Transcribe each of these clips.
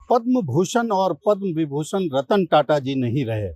पद्म भूषण और पद्म विभूषण रतन टाटा जी नहीं रहे,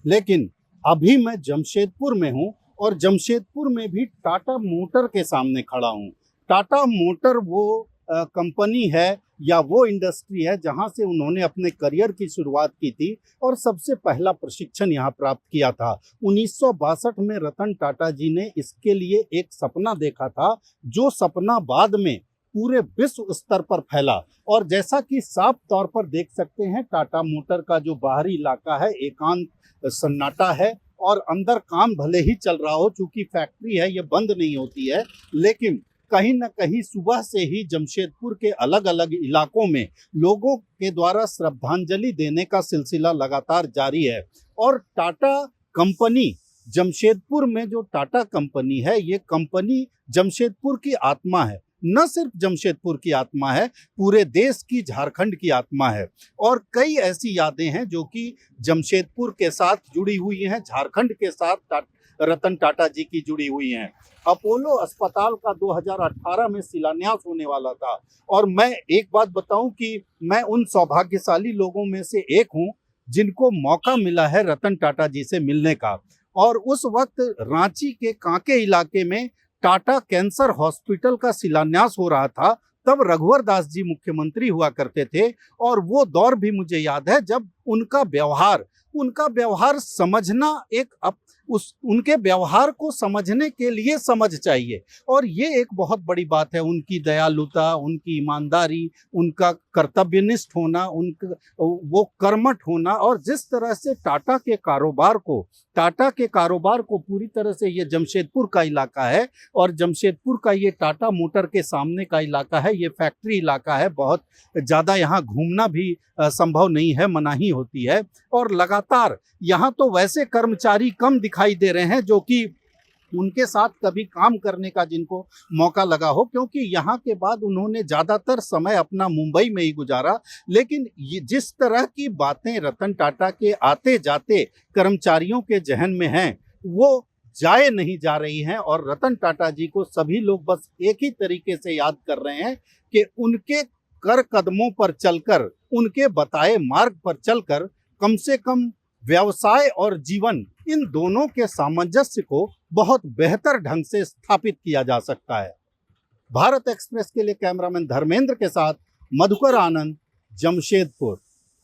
लेकिन अभी मैं जमशेदपुर में हूँ और जमशेदपुर में भी टाटा मोटर के सामने खड़ा हूँ। टाटा मोटर वो कंपनी है या वो इंडस्ट्री है जहाँ से उन्होंने अपने करियर की शुरुआत की थी और सबसे पहला प्रशिक्षण यहाँ प्राप्त किया था। 1962 में रतन टाटा जी ने इसके लिए एक सपना देखा था, जो सपना बाद में पूरे विश्व स्तर पर फैला। और जैसा कि साफ तौर पर देख सकते हैं, टाटा मोटर का जो बाहरी इलाका है एकांत सन्नाटा है और अंदर काम भले ही चल रहा हो, चूंकि फैक्ट्री है ये बंद नहीं होती है, लेकिन कहीं न कहीं सुबह से ही जमशेदपुर के अलग अलग इलाकों में लोगों के द्वारा श्रद्धांजलि देने का सिलसिला लगातार जारी है। और टाटा कंपनी जमशेदपुर में जो टाटा कंपनी है, ये कंपनी जमशेदपुर की आत्मा है। न सिर्फ जमशेदपुर की आत्मा है, पूरे देश की, झारखंड की आत्मा है। और कई ऐसी यादें हैं जो कि जमशेदपुर के साथ जुड़ी हुई हैं, झारखंड के साथ रतन टाटा जी की जुड़ी हुई हैं। अपोलो अस्पताल का 2018 में शिलान्यास होने वाला था और मैं एक बात बताऊं कि मैं उन सौभाग्यशाली लोगों में से एक हूं जिनको मौका मिला है रतन टाटा जी से मिलने का। और उस वक्त रांची के कांके इलाके में टाटा कैंसर हॉस्पिटल का शिलान्यास हो रहा था। तब रघुवर दास जी मुख्यमंत्री हुआ करते थे और वो दौर भी मुझे याद है जब उनका व्यवहार समझना उनके व्यवहार को समझने के लिए समझ चाहिए। और ये एक बहुत बड़ी बात है, उनकी दयालुता, उनकी ईमानदारी, उनका कर्तव्यनिष्ठ होना, वो कर्मठ होना। और जिस तरह से टाटा के कारोबार को पूरी तरह से, ये जमशेदपुर का इलाका है और जमशेदपुर का ये टाटा मोटर के सामने का इलाका है, ये फैक्ट्री इलाका है, बहुत ज़्यादा यहाँ घूमना भी संभव नहीं है, मनाही होती है। और लगातार यहाँ तो वैसे कर्मचारी कम दिखाई दे रहे हैं जो कि उनके साथ कभी काम करने का जिनको मौका लगा हो, क्योंकि यहाँ के बाद उन्होंने ज़्यादातर समय अपना मुंबई में ही गुजारा। लेकिन ये जिस तरह की बातें रतन टाटा के आते जाते कर्मचारियों के जहन में हैं, वो जाए नहीं जा रही हैं। और रतन टाटा जी को सभी लोग बस एक ही तरीके से याद कर रहे हैं कि उनके कर कदमों पर चलकर, उनके बताए मार्ग पर चलकर कम से कम व्यवसाय और जीवन, इन दोनों के सामंजस्य को बहुत बेहतर ढंग से स्थापित किया जा सकता है। भारत एक्सप्रेस के लिए कैमरामैन धर्मेंद्र के साथ मधुकर आनंद, जमशेदपुर।